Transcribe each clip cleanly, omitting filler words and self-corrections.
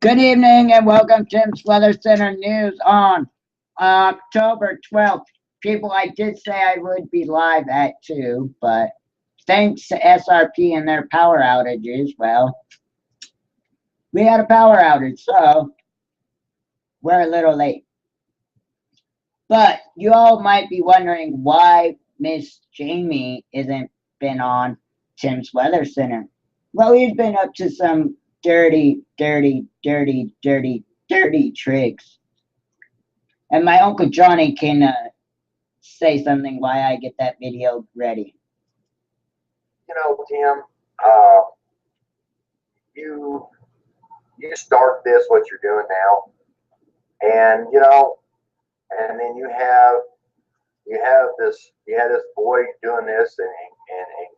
Good evening and welcome to Tim's Weather Center News on October 12th. People, I did say I would be live at 2, but thanks to SRP and their power outages, well, we had a power outage, so we're a little late. But you all might be wondering why Miss Jamie isn't been on Tim's Weather Center. Well, he's been up to some dirty tricks. And my Uncle Johnny can say something why I get that video ready. You know, Tim, you start this what you're doing now, and and then you have this boy doing this and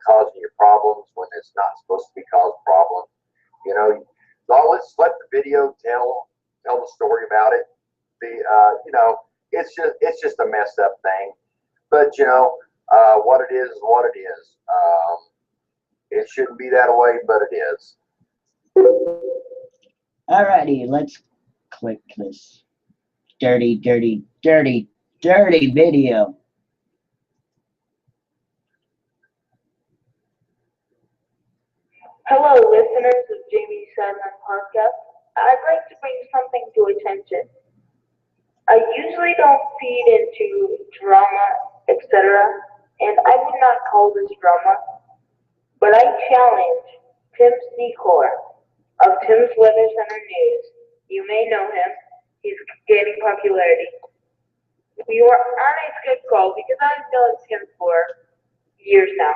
causing you problems when it's not supposed to be causing problems. So let's let the video tell the story about it. It's just a messed up thing, but what it is what it is. It shouldn't be that way, but it is. Alrighty, let's click this dirty video. Hello, listeners of Jamie's Sideline Podcast. I'd like to bring something to attention. I usually don't feed into drama, etc., and I would not call this drama, but I challenge Tim Secor of Tim's Weather Center News. You may know him. He's gaining popularity. We were on a Skype call because I've known Tim for years now.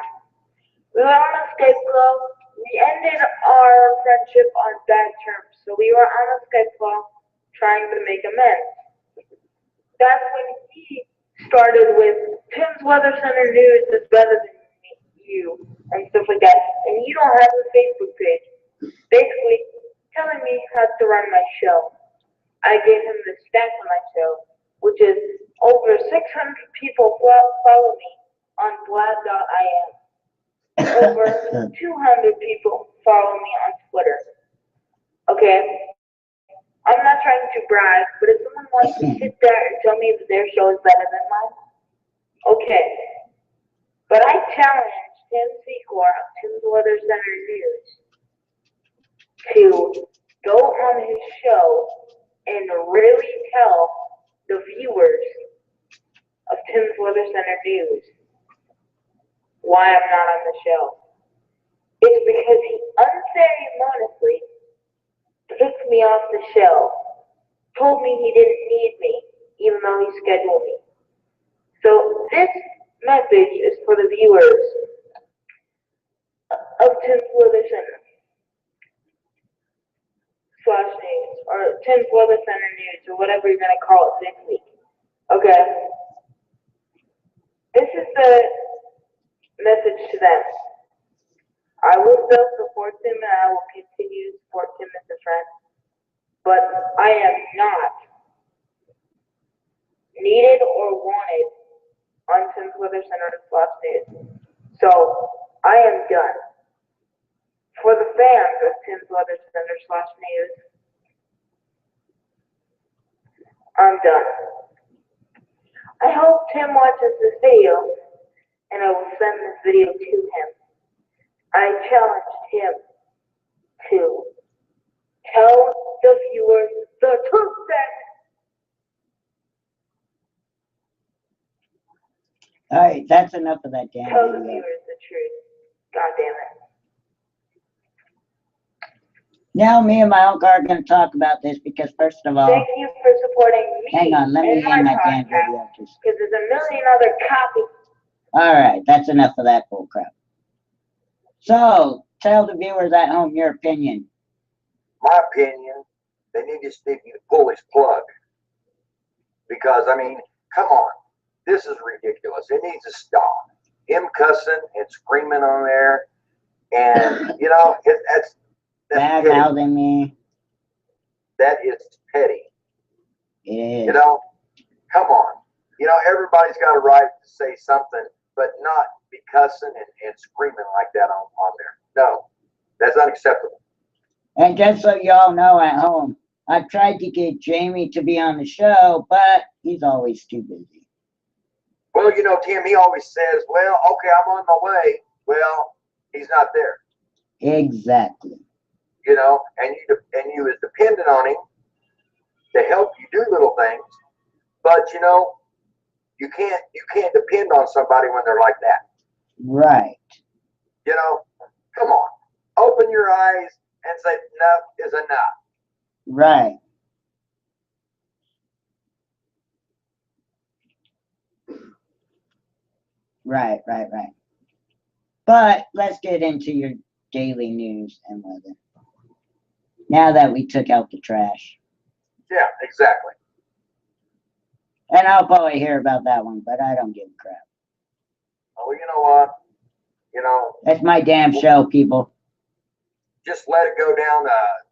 We were on a Skype call. We ended our friendship on bad terms, so we were on a Skype call trying to make amends. That's when he started with Tim's Weather Center News is better than you and stuff like that. And you don't have a Facebook page. Basically, telling me how to run my show. I gave him the stats on my show, which is over 600 people follow me on blab.im. Over 200 people follow me on Twitter. Okay? I'm not trying to brag, but if someone wants to sit there and tell me that their show is better than mine, okay. But I challenge Tim Secor of Tim's Weather Center News to go on his show and really tell the viewers of Tim's Weather Center News why I'm not on the show. It's because he unceremoniously kicked me off the show, told me he didn't need me, even though he scheduled me. So this message is for the viewers of Tim's Weather Center /news, or Tim's Weather Center News, or whatever you're going to call it this week. Okay? This is the message to them. I will still support him and I will continue to support him as a friend, but I am not needed or wanted on Tim's Weather Center /news. So I am done. For the fans of Tim's Weather Center /news, I'm done. I hope Tim watches this video, and I will send this video to him. I challenged him to tell the viewers the truth then. Alright, that's enough of that damn Tell the video. viewers the truth. God damn it. Now me and my uncle are going to talk about this because first of all, Thank you for supporting me. hang on, let me and hand my that damn podcast, video to. because there's a million other copies. Alright, that's enough of that bull crap. So, tell the viewers at home your opinion. My opinion, they need to pull his plug. Because, come on. This is ridiculous. It needs to stop. Him cussing and screaming on there. And, that's Bad petty. mouthing me. That is petty. It is. Come on. Everybody's got a right to say something, but not be cussing and screaming like that on there. No, that's unacceptable. And just so y'all know at home, I've tried to get Jamie to be on the show, but he's always too busy. Well, you know, Tim, he always says, well, okay, I'm on my way. Well, he's not there, Exactly. you know, and you is dependent on him to help you do little things. But, you know, you can't depend on somebody when they're like that. Right. You know, come on, open your eyes and say enough is enough. Right. Right. But let's get into your daily news and weather. Now that we took out the trash. Yeah, exactly. And I'll probably hear about that one, but I don't give a crap. Oh, you know what? You know, That's my damn show, people. just let it go down.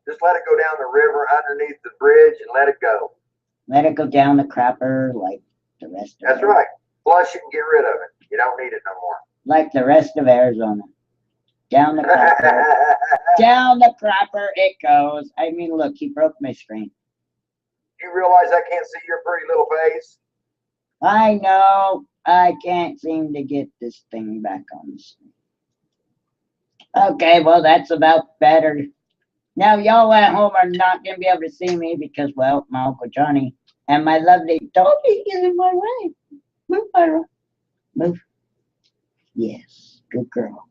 Just let it go down the river underneath the bridge and let it go. Let it go down the crapper like the rest of That's it. right. Flush it and get rid of it. You don't need it no more. Like the rest of Arizona. Down the crapper. Down the crapper it goes. I mean, look, he broke my screen. You realize I can't see your pretty little face? I know. I can't seem to get this thing back on the screen. Okay, well, that's about better. Now, y'all at home are not going to be able to see me because, well, my Uncle Johnny and my lovely doggy is in my way. Move, Myra. Move. Yes, good girl.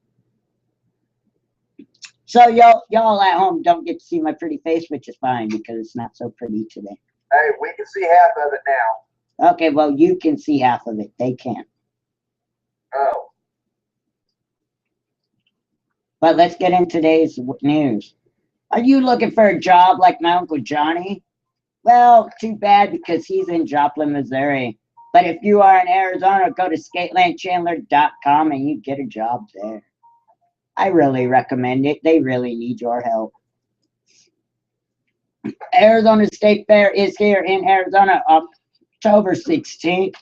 So y'all at home don't get to see my pretty face, which is fine because it's not so pretty today. Hey, we can see half of it now. Okay, well, you can see half of it. They can't. Oh, But let's get in today's news. Are you looking for a job like my Uncle Johnny? Well, too bad because he's in Joplin, Missouri. But if you are in Arizona, go to skatelandchandler.com and you get a job there. I really recommend it. They really need your help. Arizona State Fair is here in Arizona, October 16th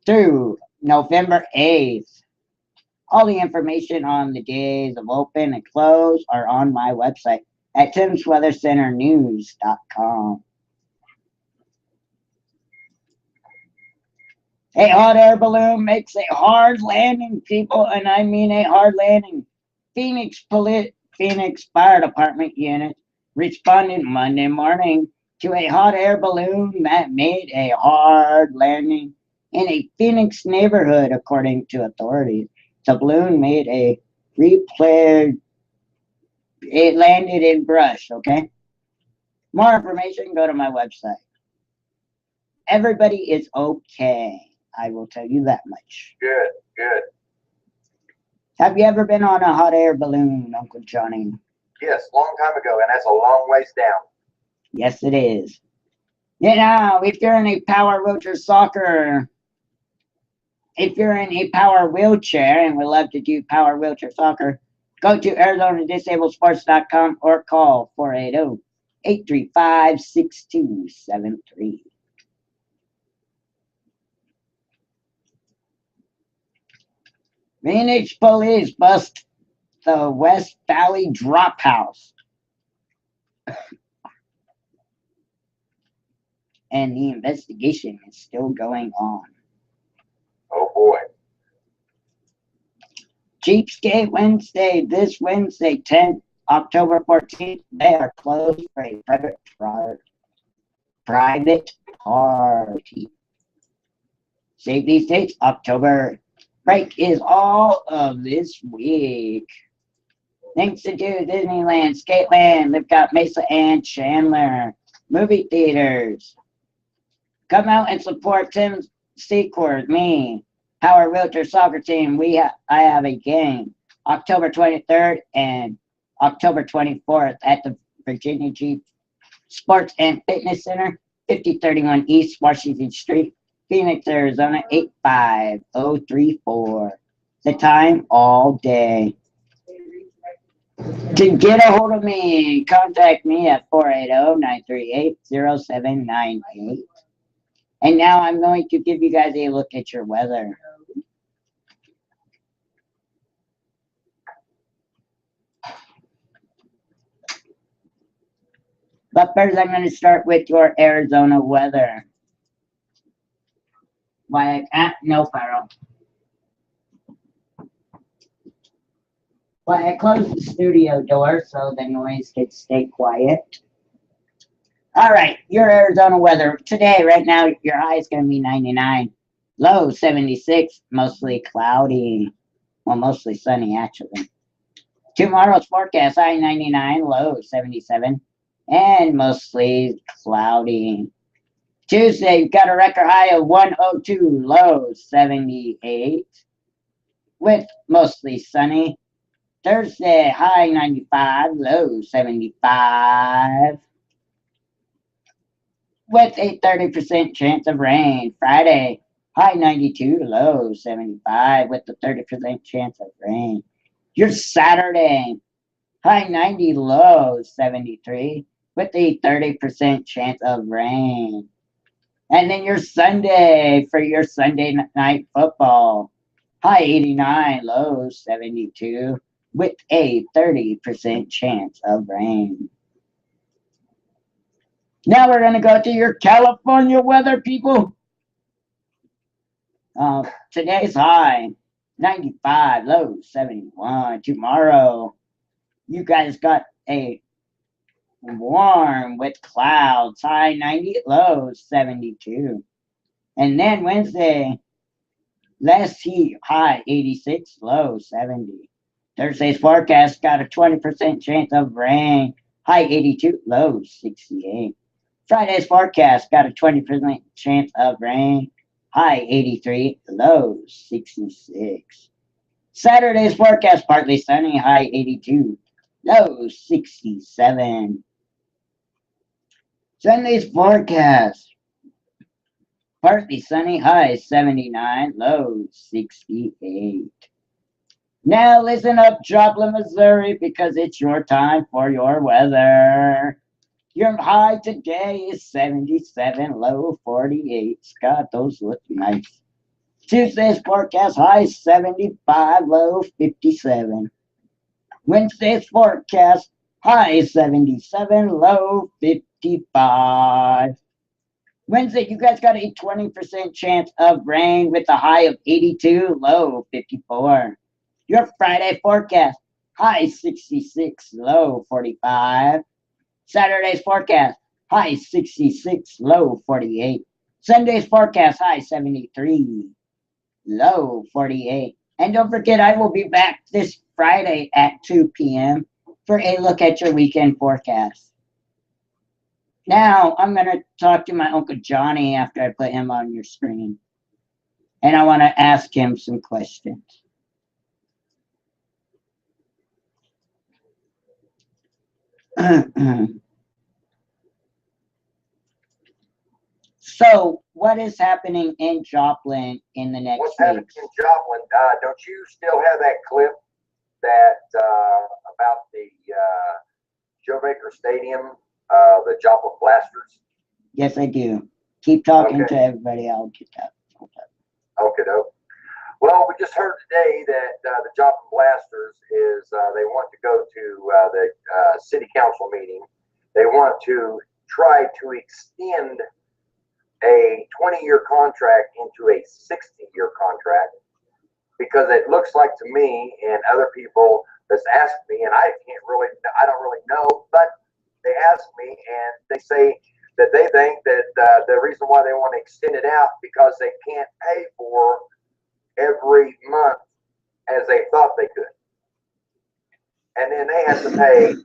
through November 8th. All the information on the days of open and close are on my website at timsweathercenternews.com. A hot air balloon makes a hard landing, people, and I mean a hard landing. Phoenix Fire Department unit responded Monday morning to a hot air balloon that made a hard landing in a Phoenix neighborhood, according to authorities. The balloon made a replayed. It landed in brush, okay? More information, go to my website. Everybody is okay. I will tell you that much. good, good. Have you ever been on a hot air balloon, Uncle Johnny? Yes, long time ago, and that's a long ways down. Yes, it is. You know, if you're in a power wheelchair soccer, if you're in a power wheelchair and would love to do power wheelchair soccer, go to ArizonaDisabledSports.com or call 480-835-6273. Phoenix police bust the West Valley Drop House. And the investigation is still going on. Oh boy. Cheapskate Wednesday, this Wednesday, 10th, October 14th, they are closed for a private party. Save these dates, October break is all of this week. Things to do, Disneyland, Skateland, they've got Mesa and Chandler. Movie theaters. Come out and support Tim Secord, me, Power Wheelchair Soccer Team. I have a game October 23rd and October 24th at the Virginia G Sports and Fitness Center, 5031 East Washington Street, Phoenix, Arizona, 85034. The time all day. To get a hold of me, contact me at 480-938-0798. And now I'm going to give you guys a look at your weather. But first, I'm going to start with your Arizona weather. No, Pharaoh. Why I closed the studio door so the noise could stay quiet. All right, your Arizona weather today, right now, your high is going to be 99, low 76, mostly cloudy. Well, mostly sunny, actually. Tomorrow's forecast, high 99, low 77, and mostly cloudy. Tuesday, you've got a record high of 102, low 78, with mostly sunny. Thursday, high 95, low 75, with a 30% chance of rain. Friday, high 92, low 75, with a 30% chance of rain. Your Saturday, high 90, low 73, with a 30% chance of rain. And then your Sunday, for your Sunday night football, high 89, low 72, with a 30% chance of rain. Now we're going to go to your California weather, people. Today's high 95, low 71. Tomorrow, you guys got a warm with clouds, high 90, low 72. And then Wednesday, less heat, high 86, low 70. Thursday's forecast got a 20% chance of rain, high 82, low 68. Friday's forecast got a 20% chance of rain, high 83, low 66. Saturday's forecast partly sunny, high 82, low 67. Sunday's forecast partly sunny, high 79, low 68. Now listen up, Joplin, Missouri, because it's your time for your weather. Your high today is 77, low 48. Scott, those look nice. Tuesday's forecast, high 75, low 57. Wednesday's forecast, high 77, low 55. Wednesday, you guys got a 20% chance of rain with a high of 82, low 54. Your Friday forecast, high 66, low 45. Saturday's forecast, high 66, low 48. Sunday's forecast, high 73, low 48. And don't forget, I will be back this Friday at 2 p.m. for a look at your weekend forecast. Now, I'm going to talk to my Uncle Johnny after I put him on your screen. And I want to ask him some questions. So, what is happening in Joplin in the next What's happening week? in Joplin? Don't you still have that clip that about the Joe Baker Stadium, the Joplin Blasters? Yes, I do. Keep talking Okay. to everybody. I'll get that. Okay, dope. Well, we just heard today that the Joplin Blasters is they want to go to the city council meeting. They want to try to extend a 20-year contract into a 60-year contract, because it looks like to me and other people that's asked me, and I don't really know, but they ask me and they say that they think that the reason why they want to extend it out because they can't pay for every month as they thought they could. And then they have to pay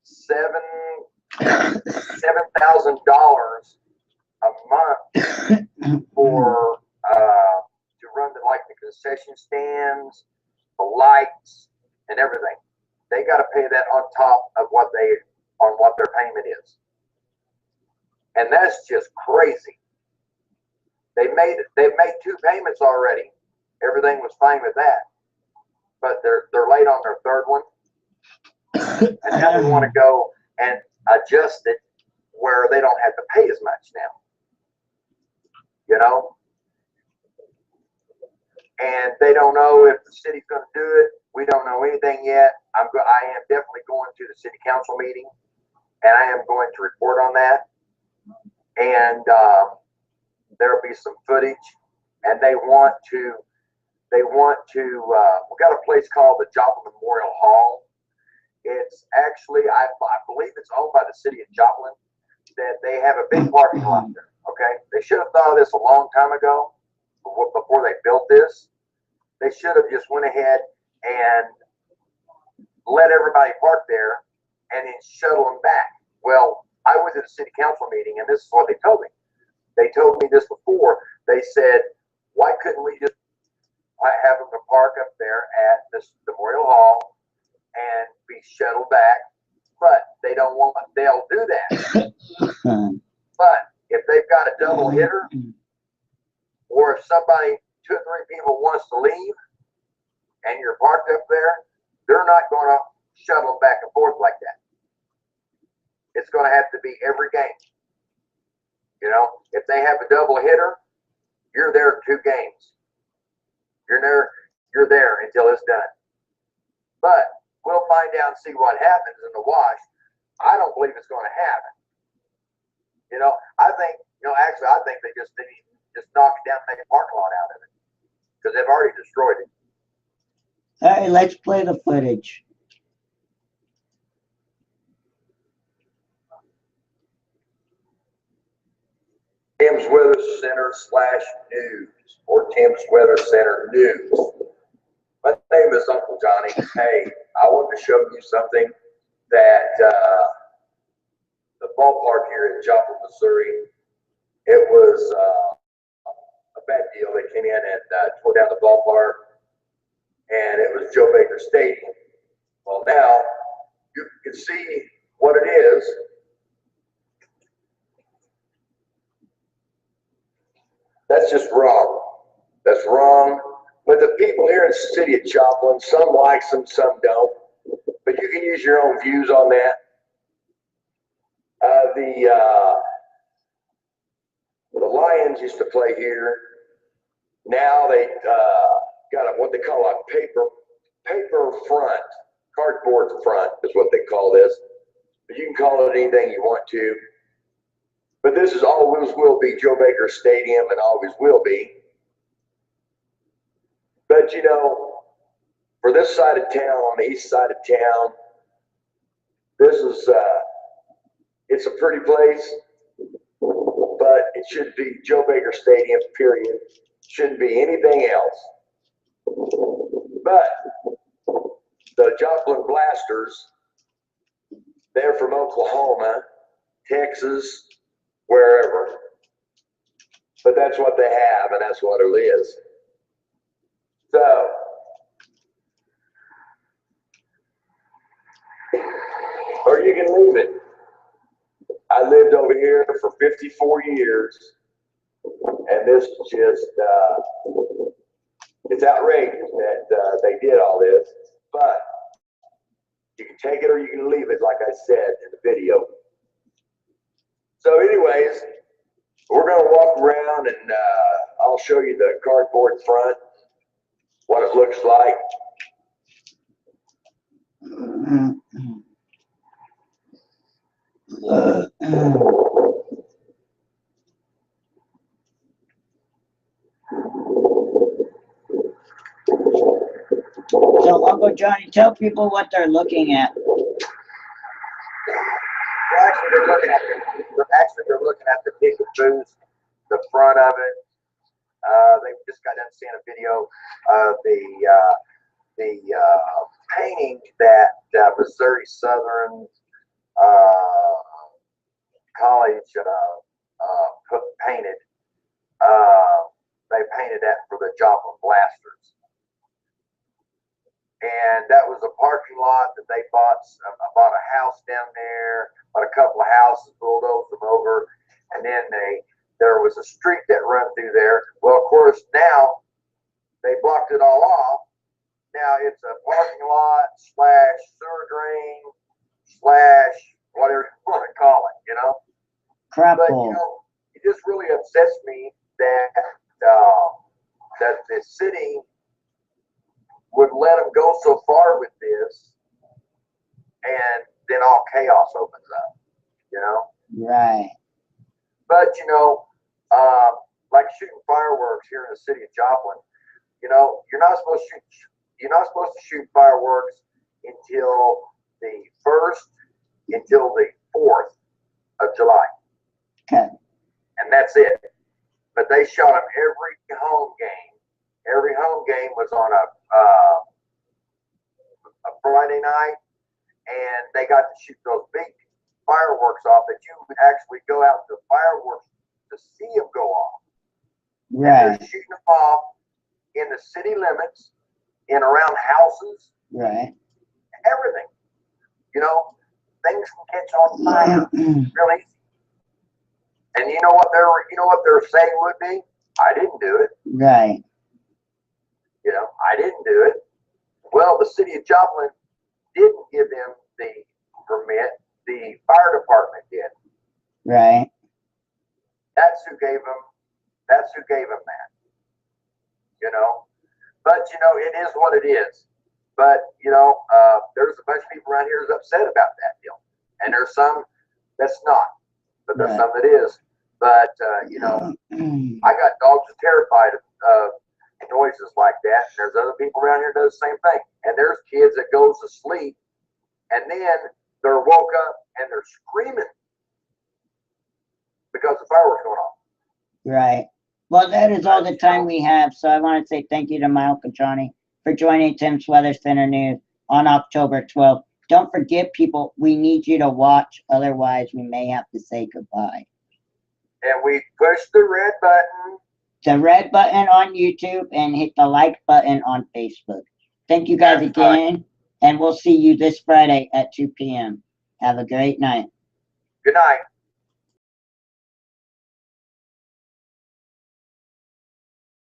$7,000 a month for to run the concession stands, the lights, and everything. They got to pay that on top of what their payment is, and that's just crazy. They've made 2 payments already. Everything was fine with that, but they're late on their third one, and now they want to go and adjust it where they don't have to pay as much now. You know, and they don't know if the city's going to do it. We don't know anything yet. I am definitely going to the city council meeting, and I am going to report on that. And there'll be some footage, and they want to. We got a place called the Joplin Memorial Hall. It's actually, I believe it's owned by the city of Joplin. That they have a big parking lot there. Okay, they should have thought of this a long time ago, before they built this. They should have just went ahead and let everybody park there, and then shuttle them back. Well, I went to the city council meeting, and this is what they told me. They told me this before. They said, why couldn't we just have them park up there at this Memorial Hall and be shuttled back? But they don't want, they'll do that. But if they've got a double hitter, or if somebody, 2 or 3 people wants to leave and you're parked up there, they're not going to shuttle back and forth like that. It's going to have to be every game. You know, if they have a double hitter, you're there 2 games. You're there until it's done. But we'll find out and see what happens in the wash. I don't believe it's going to happen. You know, I think they just knock it down and make a parking lot out of it, because they've already destroyed it. All right, let's play the footage. Tim's Weather Center /news, or Tim's Weather Center News. My name is Uncle Johnny. Hey, I want to show you something that the ballpark here in Joplin, Missouri, it was a bad deal. They came in and tore down the ballpark, and it was Joe Baker Stadium. Well, now you can see what it is. That's just wrong. That's wrong. But the people here in the city of Joplin, some likes them, some don't. But you can use your own views on that. The Lions used to play here. Now they got what they call a paper front, cardboard front is what they call this. But you can call it anything you want to. But this is always will be Joe Baker Stadium, and always will be. But you know, for this side of town, on the east side of town, this is it's a pretty place, but it should be Joe Baker Stadium, period. Shouldn't be anything else. But the Joplin Blasters, they're from Oklahoma, Texas, wherever. But that's what they have, and that's what it is. So, or you can leave it. I lived over here for 54 years, and this is just, it's outrageous that they did all this, but you can take it or you can leave it, like I said in the video. So anyways, we're going to walk around, and I'll show you the cardboard front, what it looks like. So, Uncle Johnny, tell people what they're looking at. Well, actually, they're looking at the big booth, the front of it. They just got done seeing a video of the painting that Missouri Southern College painted. They painted that for the Joplin Blasters. And that was a parking lot that they bought a house down there, bought a couple of houses, bulldozed them over, and then there was a street that ran through there. Well, of course, now they blocked it all off. Now it's a parking lot / sewer drain / whatever you want to call it, you know. Crap But hole. you know, it just really upsets me that that the city would let them go so far with this, and then all chaos opens up. you know. Right. But you know, like shooting fireworks here in the city of Joplin, you know, you're not supposed to shoot fireworks until the 4th of July, Okay. and that's it. But they shot them every home game. Every home game was on a Friday night, and they got to shoot those big fireworks off that you would actually go out to fireworks to see them go off. And Right. they're shooting them off in the city limits, in around houses, Right. everything. You know, things can catch on fire really easy. And you know what their saying would be? I didn't do it. Right. You know, I didn't do it. Well, the city of Joplin didn't give them the permit. The fire department did. Right. That's who gave them that. You know, but you know, it is what it is. But you know, there's a bunch of people around here who's upset about that deal, and there's some that's not, but there's Right. some that is. But you know, I got dogs that are terrified of noises like that. And there's other people around here that do the same thing. And there's kids that goes to sleep, and then they're woke up and they're screaming because the fireworks going off. Right. Well, that is all the time we have. So I want to say thank you to Miles Contrani for joining Tim's Weather Center News on October 12th. Don't forget, people, we need you to watch. Otherwise, we may have to say goodbye. And we push the red button. The red button on YouTube and hit the like button on Facebook. Thank you guys That's right. again. And we'll see you this Friday at 2 p.m. Have a great night. Good night.